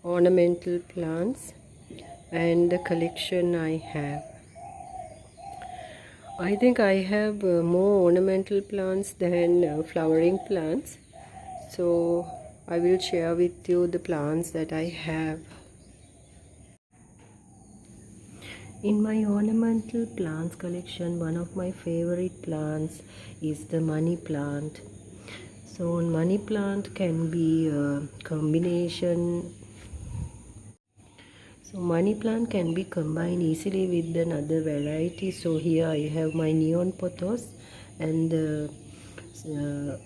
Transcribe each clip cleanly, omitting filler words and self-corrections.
ornamental plants and the collection I have. I think I have more ornamental plants than flowering plants, so I will share with you the plants that I have. In my ornamental plants collection, one of my favorite plants is the money plant. So money plant can be a combination. So money plant can be combined easily with another variety. So here I have my neon pothos and the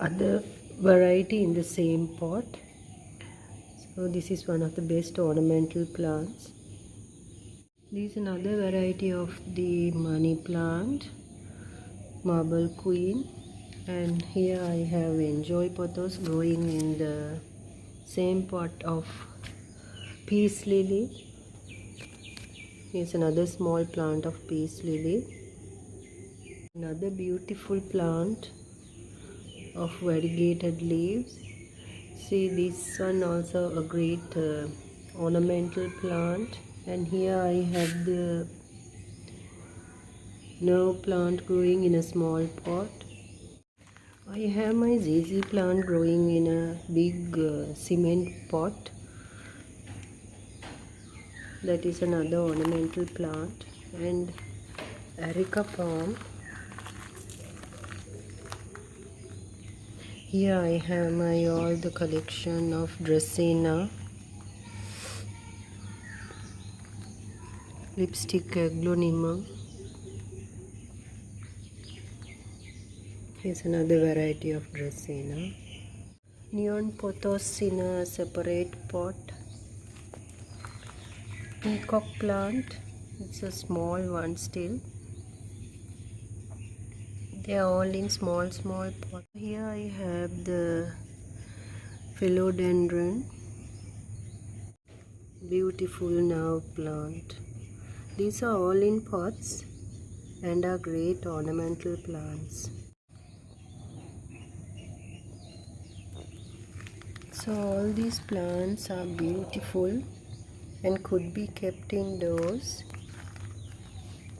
other variety in the same pot. So this is one of the best ornamental plants. This is another variety of the money plant, marble queen, and here I have enjoy pothos growing in the same pot of peace lily. Here's another small plant of peace lily. Another beautiful plant of variegated leaves. See, this one also a great ornamental plant. And here I have the nerve plant growing in a small pot. I have my ZZ plant growing in a big cement pot. That is another ornamental plant. And Erica palm. Here I have my all the collection of Dracaena, lipstick Aglaonema. Here's another variety of Dracaena. Neon pothos in a separate pot. Peacock plant, it's a small one still. They are all in small pots. Here I have the Philodendron, beautiful nerve plant. These are all in pots and are great ornamental plants. So all these plants are beautiful and could be kept indoors.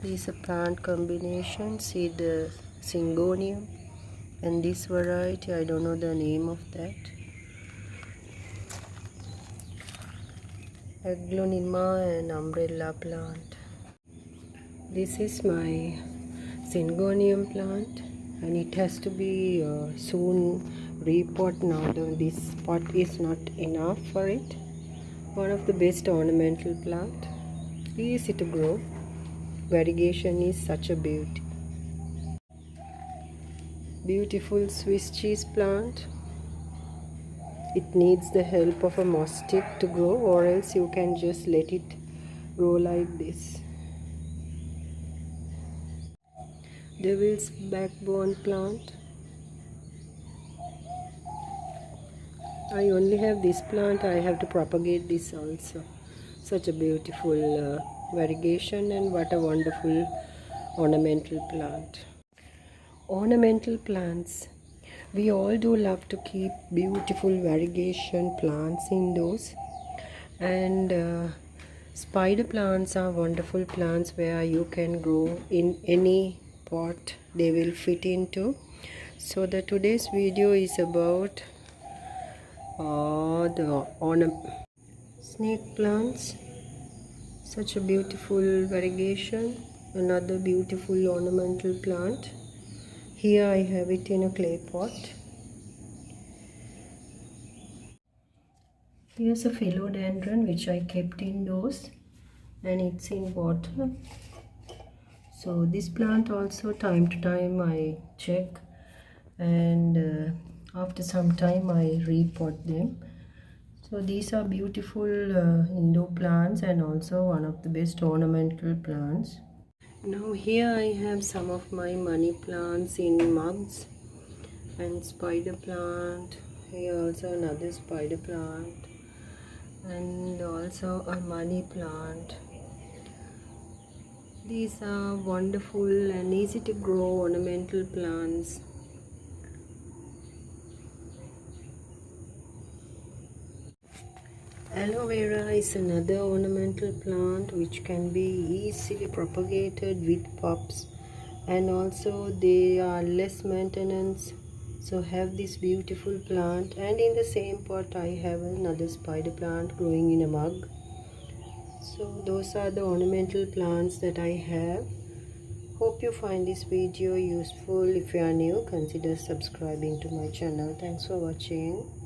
These are plant combinations. See the Syngonium and this variety, I don't know the name of that. Aglaonema and umbrella plant. This is my Syngonium plant and it has to be soon repot now. This pot is not enough for it. One of the best ornamental plant. Easy to grow. Variegation is such a beauty. Beautiful Swiss cheese plant. It needs the help of a moss stick to grow, or else you can just let it grow like this. Devil's backbone plant. I only have this plant. I have to propagate this also. Such a beautiful variegation, and what a wonderful ornamental plant. Ornamental plants. We all do love to keep beautiful variegation plants indoors, and spider plants are wonderful plants where you can grow in any pot they will fit into. So the today's video is about the snake plants. Such a beautiful variegation. Another beautiful ornamental plant. Here I have it in a clay pot. Here's a philodendron which I kept indoors and it's in water. So this plant also time to time I check, and after some time I repot them. So these are beautiful indoor plants and also one of the best ornamental plants. Now here I have some of my money plants in mugs and spider plant. Here also another spider plant and also a money plant. These are wonderful and easy to grow ornamental plants. Aloe vera is another ornamental plant which can be easily propagated with pups, and also they are less maintenance. So have this beautiful plant, and in the same pot I have another spider plant growing in a mug. So those are the ornamental plants that I have. Hope you find this video useful. If you are new, consider subscribing to my channel. Thanks for watching.